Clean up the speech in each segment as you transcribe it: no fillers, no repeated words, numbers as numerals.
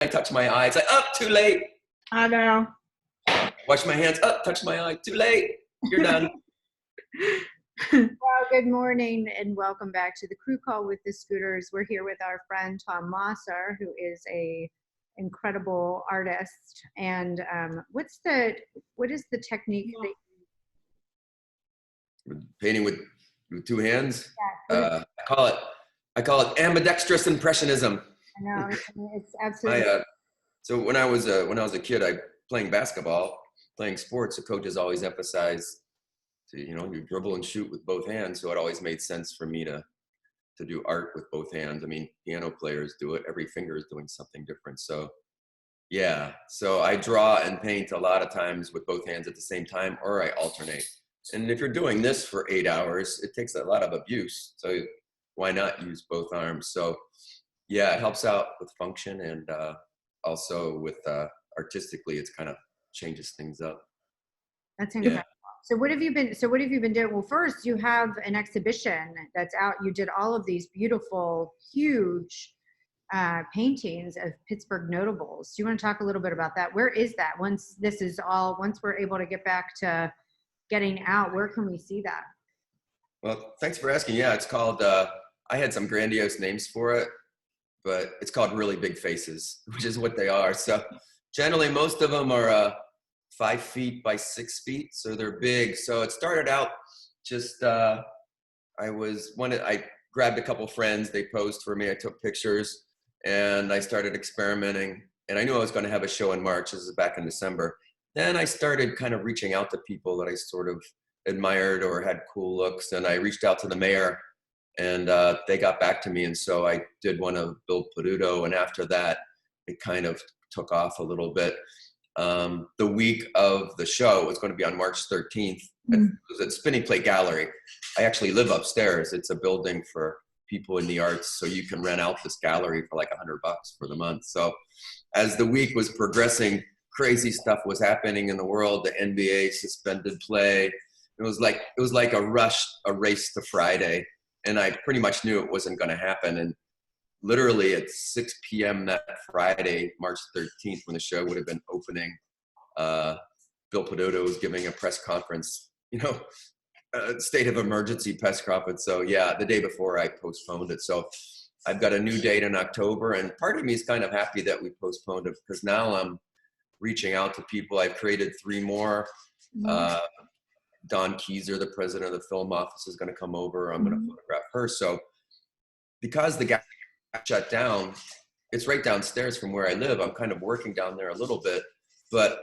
I touch my eye, it's like, oh, too late. I know. Wash my hands, oh, touch my eye, too late. You're done. Well, good morning and welcome back to the Crew Call with the Scooters. We're here with our friend Tom Mosser, who is a incredible artist. And what is the technique that Painting with two hands. Yeah, I call it ambidextrous impressionism. I know it's absolutely. So when I was a kid, playing basketball, playing sports, the coaches always emphasized you dribble and shoot with both hands. So it always made sense for me to do art with both hands. I mean, piano players do it. Every finger is doing something different. So yeah, so I draw and paint a lot of times with both hands at the same time, or I alternate. And if you're doing this for 8 hours, it takes a lot of abuse. So why not use both arms? So yeah, it helps out with function and also with artistically, it's kind of changes things up. That's incredible. Yeah. So what have you been doing? Well, first you have an exhibition that's out. You did all of these beautiful, huge paintings of Pittsburgh notables. Do you want to talk a little bit about that? Where is that? Once we're able to get back to getting out, where can we see that? Well, thanks for asking. Yeah, it's called, I had some grandiose names for it, but it's called Really Big Faces, which is what they are. So generally most of them are 5 feet by 6 feet. So they're big. So it started out just, I grabbed a couple friends, they posed for me, I took pictures and I started experimenting. And I knew I was going to have a show in March. This is back in December. Then I started kind of reaching out to people that I sort of admired or had cool looks. And I reached out to the mayor and they got back to me. And so I did one of Bill Peduto. And after that, it kind of took off a little bit. The week of the show was going to be on March 13th. It was at Spinning Plate Gallery. I actually live upstairs. It's a building for people in the arts. So you can rent out this gallery for like $100 for the month. So as the week was progressing, crazy stuff was happening in the world. The NBA suspended play. It was like a race to Friday. And I pretty much knew it wasn't going to happen. And literally at 6 p.m. that Friday, March 13th, when the show would have been opening, Bill Peduto was giving a press conference, a state of emergency press conference. So yeah, the day before I postponed it. So I've got a new date in October, and part of me is kind of happy that we postponed it because now I'm reaching out to people. I've created 3 more. Dawn Keyser, the president of the film office, is going to come over. I'm going to photograph her. So because the gallery shut down, it's right downstairs from where I live. I'm kind of working down there a little bit, but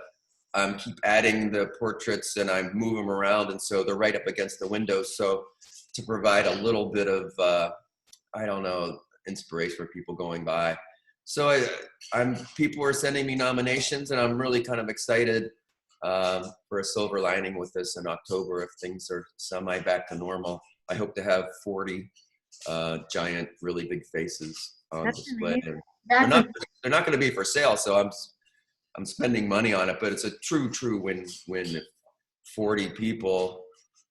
I'm keep adding the portraits and I move them around. And so they're right up against the windows. So to provide a little bit of, inspiration for people going by. So people are sending me nominations and I'm really kind of excited for a silver lining with this in October if things are semi back to normal. I hope to have 40 giant, really big faces on display. They're not going to be for sale, so I'm spending money on it, but it's a true win-win. If 40 people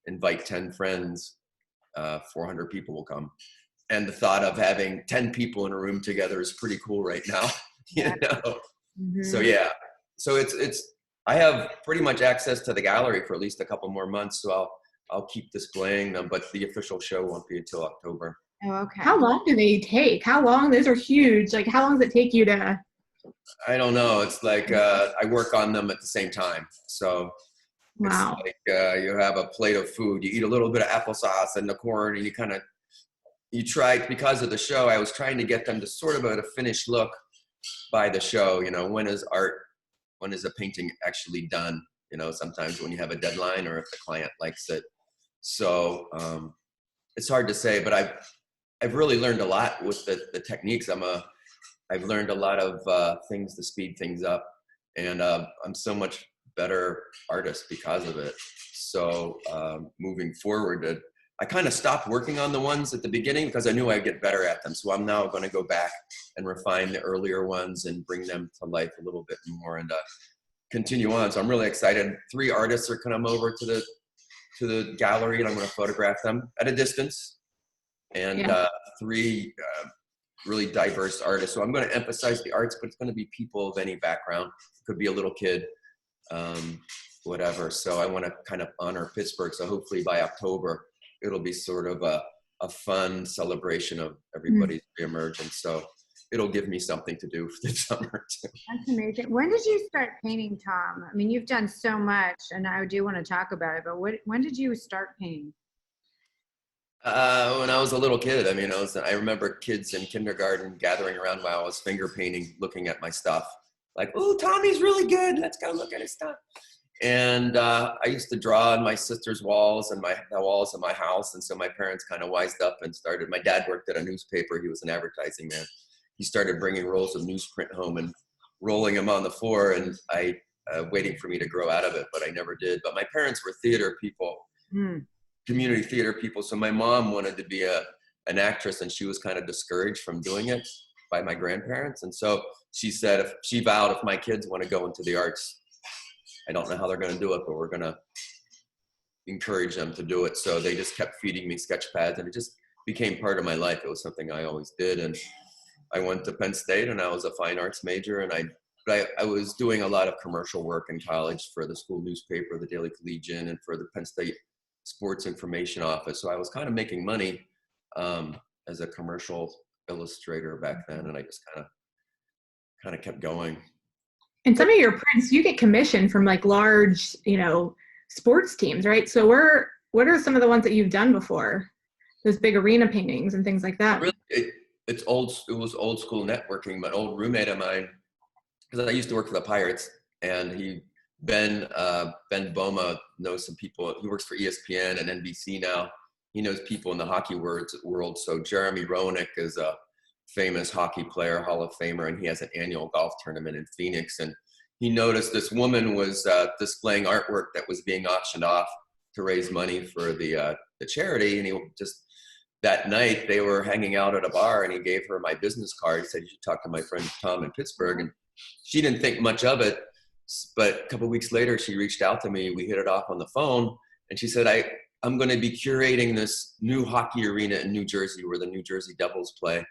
invite 10 friends, 400 people will come. And the thought of having 10 people in a room together is pretty cool right now. So yeah, so I have pretty much access to the gallery for at least a couple more months, so I'll keep displaying them, but the official show won't be until October. Oh, okay. How long do they take? How long? Those are huge. Like, how long does it take you to? I don't know. It's like I work on them at the same time. So wow. It's like you have a plate of food. You eat a little bit of applesauce and the corn, and you try, because of the show, I was trying to get them to sort of a finished look by the show. When is a painting actually done? Sometimes when you have a deadline or if the client likes it. So it's hard to say, but I've really learned a lot with the techniques. I've learned a lot of things to speed things up, and I'm so much better artist because of it. So moving forward, I kind of stopped working on the ones at the beginning because I knew I'd get better at them. So I'm now going to go back and refine the earlier ones and bring them to life a little bit more and continue on. So I'm really excited. 3 artists are coming over to the gallery, and I'm going to photograph them at a distance. And 3 really diverse artists. So I'm going to emphasize the arts, but it's going to be people of any background. It could be a little kid, whatever. So I want to kind of honor Pittsburgh. So hopefully by October, it'll be sort of a fun celebration of everybody's reemergence. So it'll give me something to do for the summer too. That's amazing. When did you start painting, Tom? I mean, you've done so much, and I do want to talk about it, but when did you start painting? When I was a little kid. I mean, I remember kids in kindergarten gathering around while I was finger painting, looking at my stuff. Like, oh, Tommy's really good. Let's go look at his stuff. And I used to draw on my sister's walls and the walls of my house. And so my parents kind of wised up and started. My dad worked at a newspaper. He was an advertising man. He started bringing rolls of newsprint home and rolling them on the floor, and waiting for me to grow out of it, but I never did. But my parents were theater people, community theater people. So my mom wanted to be an actress, and she was kind of discouraged from doing it by my grandparents. And so she said, she vowed, if my kids want to go into the arts, I don't know how they're going to do it, but we're going to encourage them to do it. So they just kept feeding me sketch pads, and it just became part of my life. It was something I always did. And I went to Penn State, and I was a fine arts major, and I was doing a lot of commercial work in college for the school newspaper, the Daily Collegian, and for the Penn State Sports Information Office. So I was kind of making money as a commercial illustrator back then, and I just kind of kept going. And some of your prints, you get commissioned from like large, sports teams, right? So what are some of the ones that you've done before? Those big arena paintings and things like that. Really, it was old school networking. My old roommate of mine, because I used to work for the Pirates, and Ben Boma knows some people. He works for ESPN and NBC now. He knows people in the hockey world. So Jeremy Roenick is a famous hockey player, Hall of Famer, and he has an annual golf tournament in Phoenix. And he noticed this woman was displaying artwork that was being auctioned off to raise money for the charity. And he just, that night, they were hanging out at a bar, and he gave her my business card. He said, "You should talk to my friend Tom in Pittsburgh." And she didn't think much of it, but a couple of weeks later, she reached out to me. We hit it off on the phone, and she said, I'm going to be curating this new hockey arena in New Jersey where the New Jersey Devils play,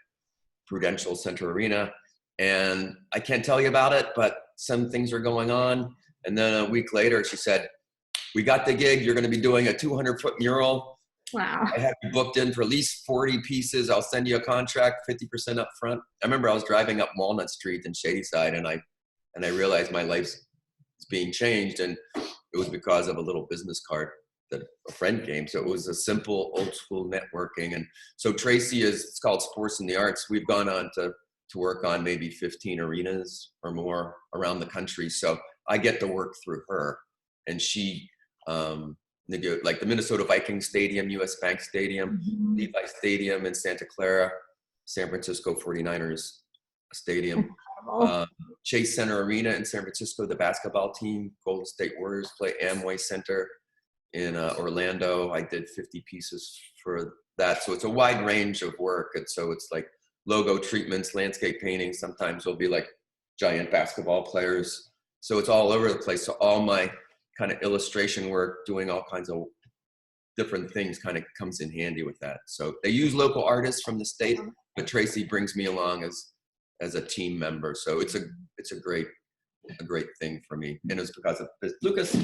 Prudential Center Arena. And I can't tell you about it, but some things are going on. And then a week later, she said, "We got the gig. You're going to be doing a 200-foot mural. Wow. I have you booked in for at least 40 pieces. I'll send you a contract, 50% up front." I remember I was driving up Walnut Street in Shadyside, and I realized my life's being changed, and it was because of a little business card that a friend gave. So it was a simple old school networking. And so Tracy it's called Sports in the Arts. We've gone on to work on maybe 15 arenas or more around the country. So I get to work through her, and she, like the Minnesota Vikings Stadium, US Bank Stadium, Levi Stadium in Santa Clara, San Francisco 49ers Stadium, Chase Center Arena in San Francisco, the basketball team, Golden State Warriors play Amway Center in Orlando. I did 50 pieces for that. So it's a wide range of work. And so it's like logo treatments, landscape painting. Sometimes it'll be like giant basketball players. So it's all over the place. So all my kind of illustration work, doing all kinds of different things kind of comes in handy with that. So they use local artists from the state, but Tracy brings me along as a team member. So it's a great thing for me. And it's because of this. Lucas,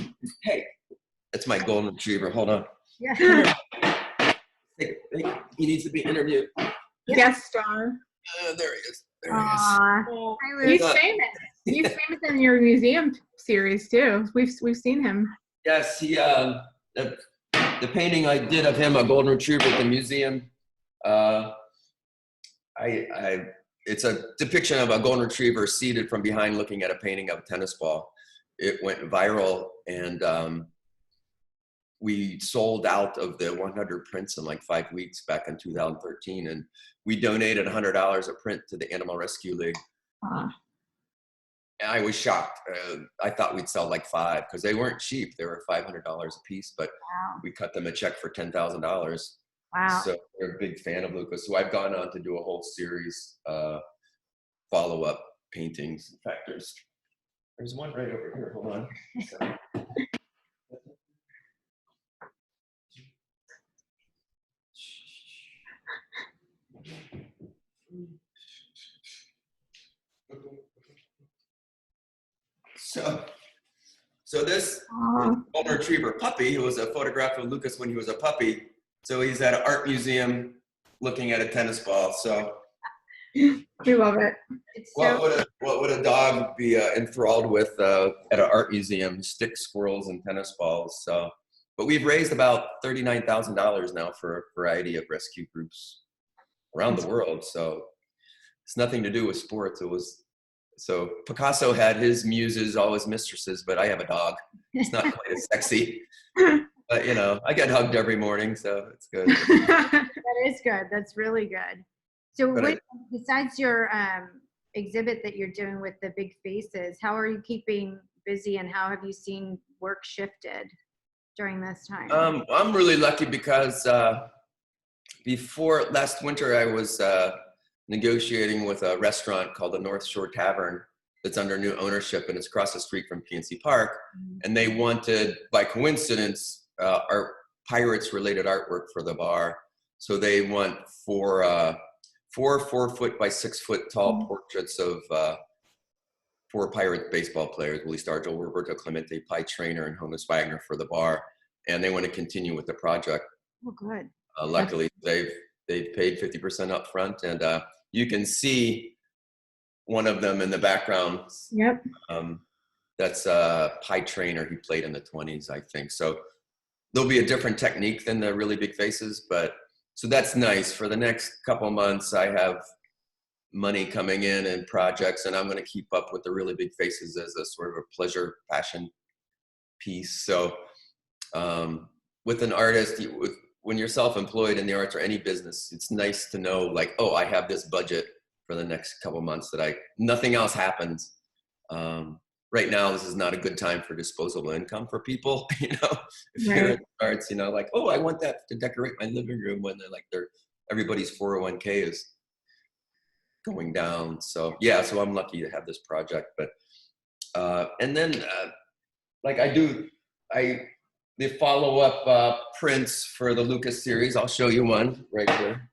hey, that's my golden retriever. Hold on. Yeah. He needs to be interviewed. Guest star. There he is. There Aww. he is. He's famous. He's famous in your museum series too. We've seen him. Yes, he the painting I did of him, a golden retriever at the museum. It's a depiction of a golden retriever seated from behind looking at a painting of a tennis ball. It went viral, and we sold out of the 100 prints in like 5 weeks back in 2013, and we donated $100 a print to the Animal Rescue League. And I was shocked. I thought we'd sell like 5 because they weren't cheap. They were $500 a piece, but we cut them a check for $10,000. Wow. So they're a big fan of Lucas. So I've gone on to do a whole series follow-up paintings. In fact, there's one right over here. Hold on. So. So this Aw. golden retriever puppy, who was a photograph of Lucas when he was a puppy. So he's at an art museum looking at a tennis ball. So We love it. It's so what would a dog be enthralled with at an art museum? Sticks, squirrels, and tennis balls. So, but we've raised about $39,000 now for a variety of rescue groups around the world. So it's nothing to do with sports. It was so Picasso had his muses, all his mistresses, but I have a dog. It's not quite as sexy. But you know, I get hugged every morning, so it's good. that is good. That's really good. So But what, besides your exhibit that you're doing with the big faces, how are you keeping busy and how have you seen work shifted during this time? I'm really lucky because before last winter, I was negotiating with a restaurant called the North Shore Tavern that's under new ownership, and it's across the street from PNC Park. And they wanted, by coincidence, art, Pirates-related artwork for the bar. So they want four 4-foot by 6-foot tall portraits of 4 Pirate baseball players: Willie Stargell, Roberto Clemente, Pie Traynor, and Honus Wagner for the bar. And they want to continue with the project. Oh, good. Luckily, they've paid 50% up front, and you can see one of them in the background. Yep. That's Pie Traynor. He played in the 20s, I think. So there'll be a different technique than the really big faces, but so that's nice. For the next couple months, I have money coming in and projects, and I'm going to keep up with the really big faces as a sort of a pleasure passion piece. So with an artist, when you're self-employed in the arts or any business, it's nice to know, like, oh, I have this budget for the next couple months that nothing else happens. Right now, this is not a good time for disposable income for people. You know, if you're in the arts, you know, like, oh, I want that to decorate my living room, when everybody's 401k is going down. So yeah, so I'm lucky to have this project. But and then like the follow-up prints for the Lucas series. I'll show you one right here.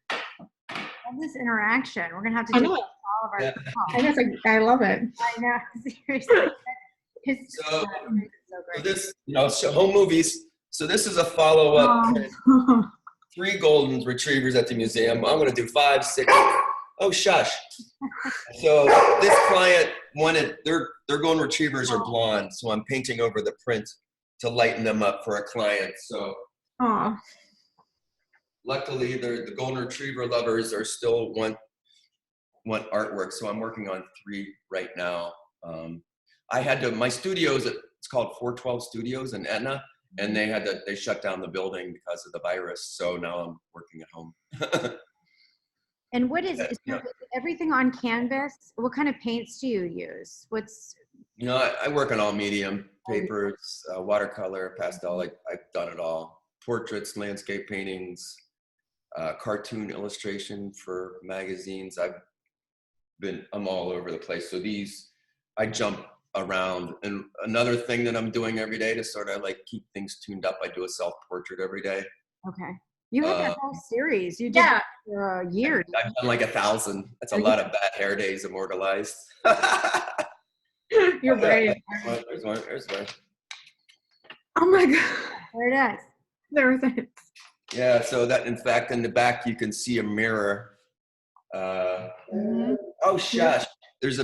All this interaction, we're gonna have to I do know. all of our. Yeah. I guess I love it. I know, seriously. It's So, so So great. this, you know, home movies. So this is a follow-up. print. 3 golden retrievers at the museum. I'm going to do 5, 6. Oh, shush. So this client wanted, their golden retrievers are blonde, so I'm painting over the print to lighten them up for a client. So Aw. luckily, the golden retriever lovers are still want artwork. So I'm working on 3 right now. My studios, it's called 412 Studios in Etna, and they shut down the building because of the virus. So now I'm working at home. And what is Yeah. everything on canvas? What kind of paints do you use? You know, I work on all medium: papers, watercolor, pastel. I've done it all. Portraits, landscape paintings, cartoon illustration for magazines. I'm all over the place. So I jump around. And another thing that I'm doing every day to sort of like keep things tuned up, I do a self-portrait every day. Okay. You had that whole series. You did Yeah. that for years. I've done like 1,000. That's a lot of bad hair days immortalized. You're brave. There's one. Oh my God. There it is. There was it. Yeah, so that, in fact, in the back, you can see a mirror. Mhm. Oh, shush. There's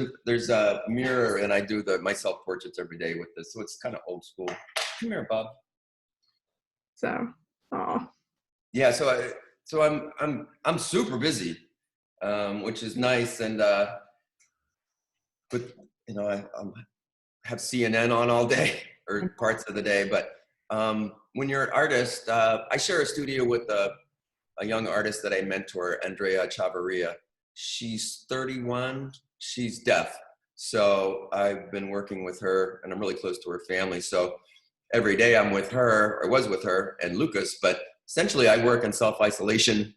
a mirror, and I do my self-portraits every day with this. So it's kind of old school. Come here, Bob. So, oh. Yeah, so I'm super busy, which is nice. And but you know, I have CNN on all day or parts of the day. But when you're an artist, I share a studio with a young artist that I mentor, Andrea Chavarria. She's 31. She's deaf. So I've been working with her, and I'm really close to her family. So every day I'm with her, or was with her and Lucas, but essentially I work in self-isolation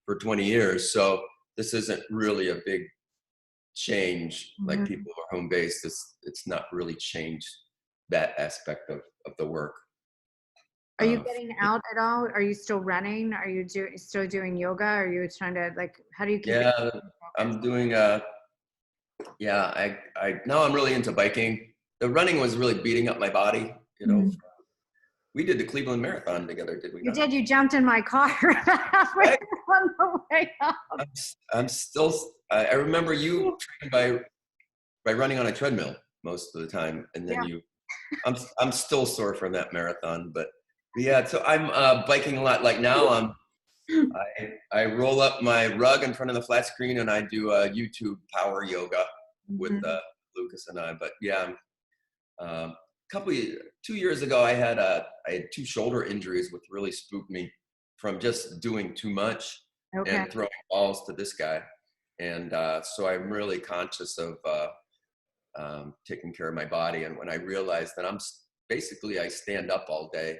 for 20 years. So this isn't really a big change. Like people who are home-based, it's not really changed that aspect of the work. Are you getting out at all? Are you still running? Are you still doing yoga? Are you trying to how do you keep I'm doing now I'm really into biking. the running was really beating up my body. You know, Mhm. we did the Cleveland Marathon together, did we You not? did. You jumped in my car halfway Right. on the way up. I'm still. I remember you trained by running on a treadmill most of the time, and then Yeah. I'm still sore from that marathon, but yeah. So I'm biking a lot. Like now, I roll up my rug in front of the flat screen, and I do YouTube power yoga with Mhm. Lucas and I. But yeah, um, 2 years ago, I had 2 shoulder injuries, which really spooked me from just doing too much Okay. and throwing balls to this guy. And so I'm really conscious of taking care of my body. And when I realized that basically I stand up all day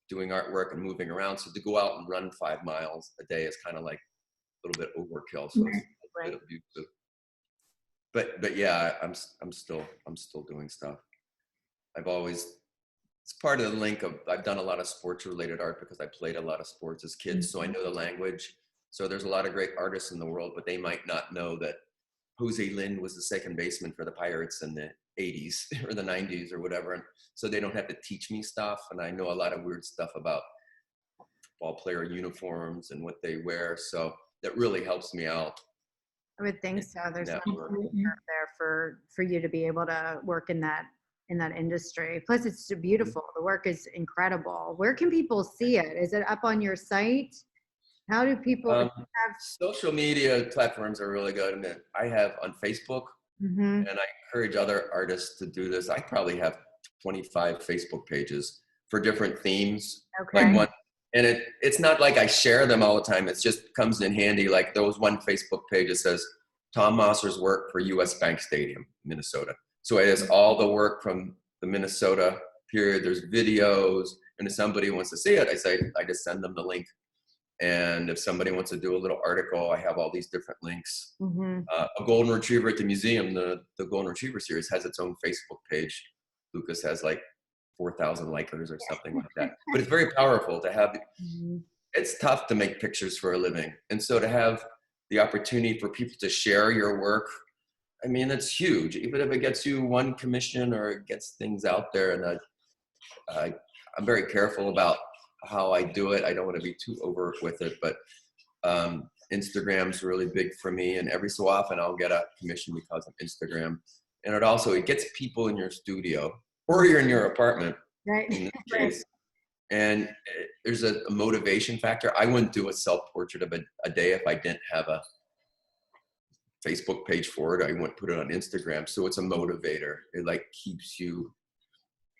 doing artwork and moving around. So to go out and run 5 miles a day is kind of like a little bit overkill. So it's a Right. bit abusive. But yeah, I'm still doing stuff. It's part of the link of, I've done a lot of sports related art because I played a lot of sports as kids. So I know the language. So there's a lot of great artists in the world, but they might not know that Jose Lind was the second baseman for the Pirates in the 80s or the 90s or whatever. And so they don't have to teach me stuff. And I know a lot of weird stuff about ball player uniforms and what they wear. So that really helps me out. I would think so. There's not Network. there for you to be able to work in that industry. Plus, it's beautiful. The work is incredible. Where can people see it? Is it up on your site? How do people have? Social media platforms are really good. I mean, I have on Facebook, Mhm. and I encourage other artists to do this. I probably have 25 Facebook pages for different themes. Okay. Like one, and it's not like I share them all the time. It just comes in handy. Like there was one Facebook page that says Tom Mosser's work for US Bank Stadium, Minnesota. So it has all the work from the Minnesota period. There's videos, and if somebody wants to see it, I just send them the link. And if somebody wants to do a little article, I have all these different links. Mhm. A golden retriever at the museum, the golden retriever series has its own Facebook page. Lucas has like 4,000 likers or something like that. But it's very powerful to have. Mhm. It's tough to make pictures for a living, and so to have the opportunity for people to share your work, I mean, that's huge. Even if it gets you one commission or it gets things out there, and I'm very careful about how I do it. I don't want to be too over with it, but Instagram's really big for me, and every so often I'll get a commission because of Instagram. And it gets people in your studio or you're in your apartment Right. in this case. And there's a motivation factor. I wouldn't do a self-portrait of a day if I didn't have a Facebook page for it. I wouldn't put it on Instagram. So it's a motivator. It like keeps you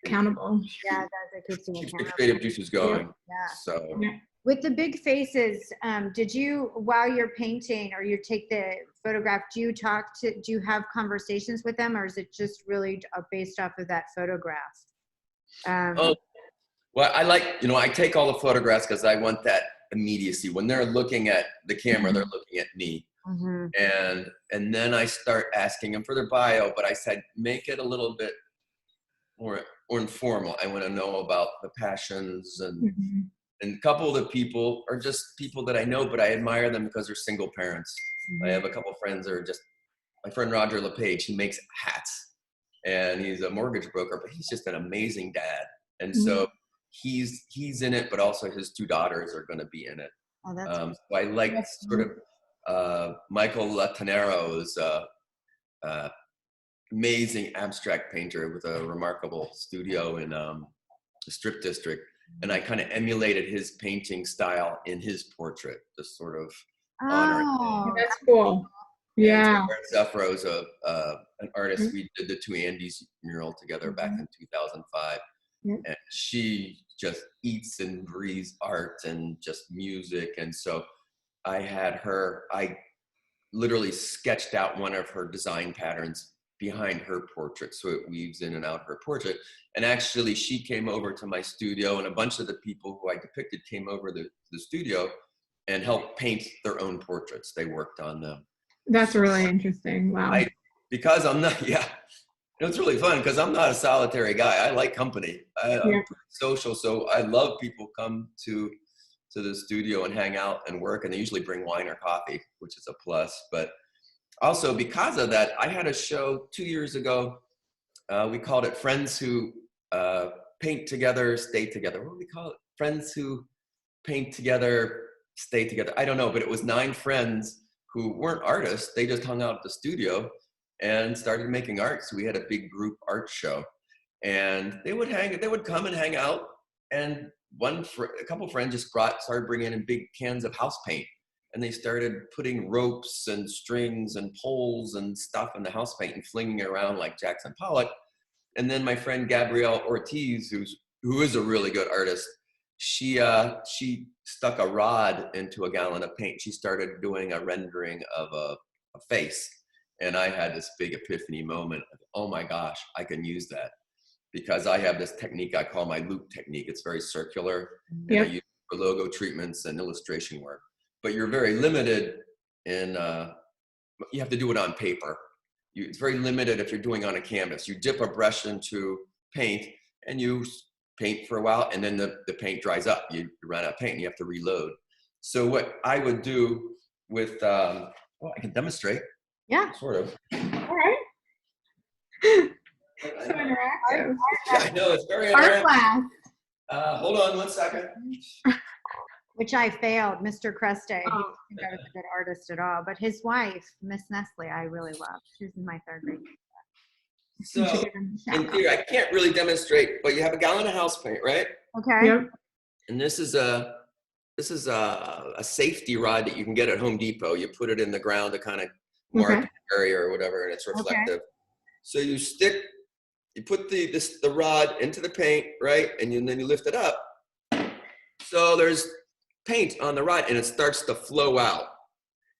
Accountable. Yeah, it does. It keeps you keeps the accountable. creative juices going. Yeah. So Yeah. With the big faces, did you, while you're painting or you take the photograph, do you have conversations with them, or is it just really based off of that photograph? well, I take all the photographs because I want that immediacy. When they're looking at the camera, they're looking at me. Mhm. And then I start asking them for their bio, but I said, make it a little bit more informal. I want to know about the passions Mhm. and a couple of the people are just people that I know, but I admire them because they're single parents. I have a couple of friends that are just, my friend Roger LePage, he makes hats and he's a mortgage broker, but he's just an amazing dad. And so he's in it, but also his 2 daughters are going to be in it. Oh, that's So I like sort of Michael Latanero is amazing abstract painter with a remarkable studio in the Strip District. And I kind of emulated his painting style in his portrait, just sort of honor. Oh, That's cool. Yeah. Zephyro is an artist. We did the 2 Andes mural together back in 2005. And she just eats and breathes art and just music. And so I literally sketched out one of her design patterns behind her portrait. So it weaves in and out her portrait. And actually she came over to my studio, and a bunch of the people who I depicted came over to the studio and helped paint their own portraits. They worked on them. That's really interesting. Wow. Because I'm not, it's really fun because I'm not a solitary guy. I like company. I'm social. So I love people come to the studio and hang out and work, and they usually bring wine or coffee, which is a plus. But also because of that, I had a show 2 years ago We called it Friends Who Paint Together, Stay Together. What do we call it? Friends Who Paint Together, Stay Together. I don't know, but it was 9 friends who weren't artists. They just hung out at the studio and started making art. So we had a big group art show, and they would come and hang out. And a couple friends just started bringing in big cans of house paint, and they started putting ropes and strings and poles and stuff in the house paint and flinging it around like Jackson Pollock. And then my friend Gabrielle Ortiz, who is a really good artist, she stuck a rod into a gallon of paint. She started doing a rendering of a face. And I had this big epiphany moment of, oh my gosh, I can use that. Because I have this technique I call my loop technique. It's very circular. And I use it for logo treatments and illustration work. But you're very limited in, you have to do it on paper. It's very limited if you're doing on a canvas. You dip a brush into paint and you paint for a while, and then the paint dries up. You run out of paint and you have to reload. So what I would do with, well, I can demonstrate. Yeah. Sort of. All right. So interactive. I know, it's very Art interactive. class, Hold on 1 second. which I failed. Mr. Creste, he Oh. didn't think I was a good artist at all. But his wife, Miss Nestle, I really love. She was in my 3rd grade. So in theory, I can't really demonstrate, but you have a gallon of house paint, right? Okay. Yep. And this is a safety rod that you can get at Home Depot. You put it in the ground to kind of mark Okay. the area or whatever, and it's reflective. So you put the rod into the paint, right? And then you lift it up. So there's paint on the rod, and it starts to flow out.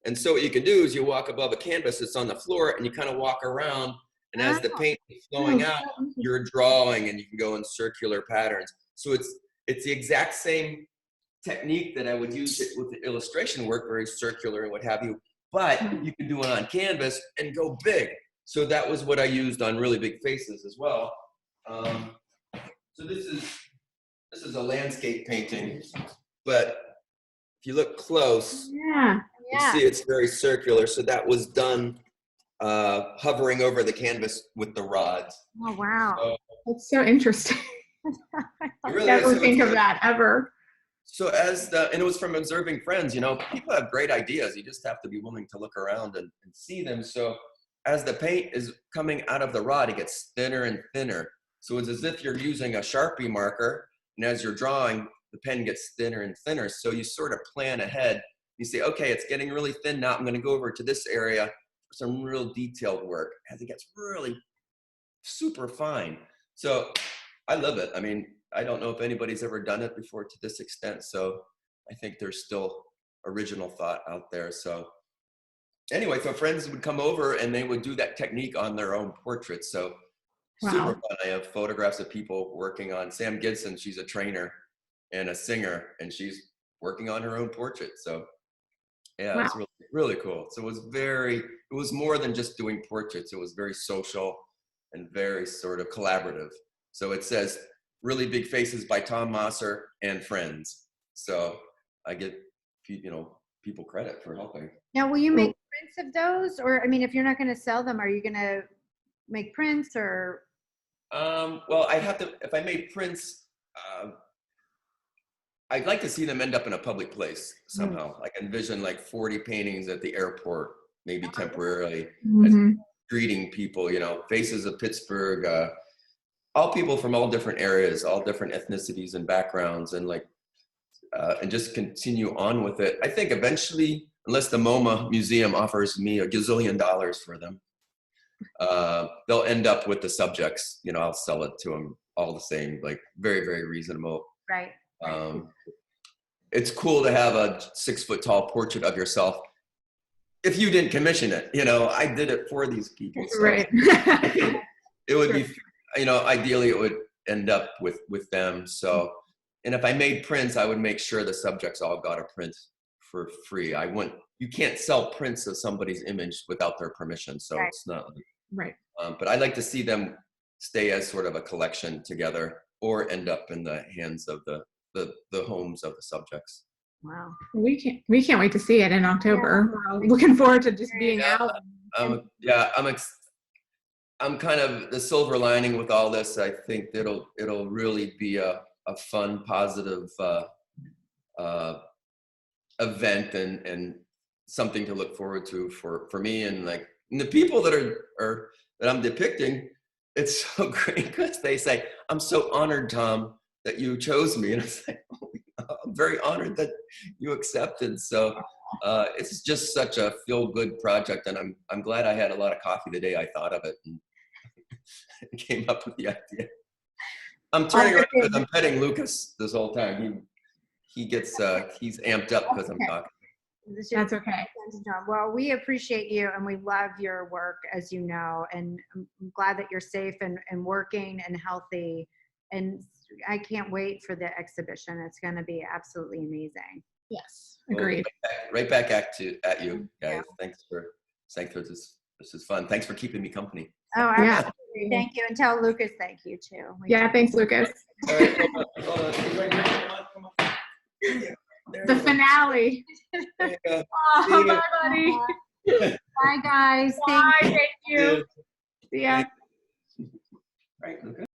And so what you can do is you walk above a canvas that's on the floor, and you kind of walk around, and as the paint is flowing out, you're drawing, and you can go in circular patterns. So it's the exact same technique that I would use it with the illustration work, very circular and what have you, but you can do it on canvas and go big. So that was what I used on really big faces as well. So this is a landscape painting, but if you look close, Yeah. you see it's very circular. So that was done hovering over the canvas with the rods. Oh, wow. So That's so interesting. it really Never is. think of that ever. So and it was from observing friends, people have great ideas. You just have to be willing to look around and see them. So as the paint is coming out of the rod, it gets thinner and thinner. So it's as if you're using a Sharpie marker, and as you're drawing, the pen gets thinner and thinner. So you sort of plan ahead. You say, okay, it's getting really thin now. I'm going to go over to this area for some real detailed work as it gets really super fine. So I love it. I mean, I don't know if anybody's ever done it before to this extent. So I think there's still original thought out there. So anyway, so friends would come over and they would do that technique on their own portraits. So Wow. super fun. I have photographs of people working on Sam Gibson. She's a trainer and a singer, and she's working on her own portrait. So yeah, Wow. it's really, really cool. So it was more than just doing portraits. It was very social and very sort of collaborative. So it says Really Big Faces by Tom Mosser and Friends. So I give people credit for helping. Now, will you make prints of those? Or, I mean, if you're not going to sell them, are you going to make prints or? Well, if I made prints, I'd like to see them end up in a public place somehow. Like envision like 40 paintings at the airport, maybe temporarily, as Mhm. greeting people, faces of Pittsburgh, all people from all different areas, all different ethnicities and backgrounds, and and just continue on with it. I think eventually, unless the MoMA Museum offers me $1 gazillion for them, they'll end up with the subjects. I'll sell it to them all the same, like very, very reasonable. Right. It's cool to have a 6-foot-tall portrait of yourself. If you didn't commission it, I did it for these people. So Right. it would be, ideally it would end up with them. So, and if I made prints, I would make sure the subjects all got a print for free. You can't sell prints of somebody's image without their permission. So Right. it's not, Right. but I'd like to see them stay as sort of a collection together or end up in the hands of the homes of the subjects. Wow. We can't wait to see it in October. We're all looking forward to just being Yeah. out. Yeah, I'm kind of the silver lining with all this. I think it'll really be a fun, positive event and something to look forward to for me and like and the people that are that I'm depicting. It's so great because they say, "I'm so honored, Tom, that you chose me," and I say, "Oh, I'm very honored that you accepted." So it's just such a feel-good project, and I'm glad I had a lot of coffee today. I thought of it and came up with the idea. I'm turning around because I'm petting Lucas this whole time. He gets he's amped up because I'm talking. That's okay. Well, we appreciate you and we love your work, as you know, and I'm glad that you're safe and working and healthy. And I can't wait for the exhibition. It's going to be absolutely amazing. Yes, agreed. Right back at you guys. Yeah. Thanks for this. This is fun. Thanks for keeping me company. Oh, Yeah. absolutely. Thank you. And tell Lucas thank you too. Yeah, thanks, Lucas. All right, hold on. Come on. The finale. There you go. Oh, See bye, ya. buddy. Bye, guys. Bye, thank you. See ya. Right, Lucas.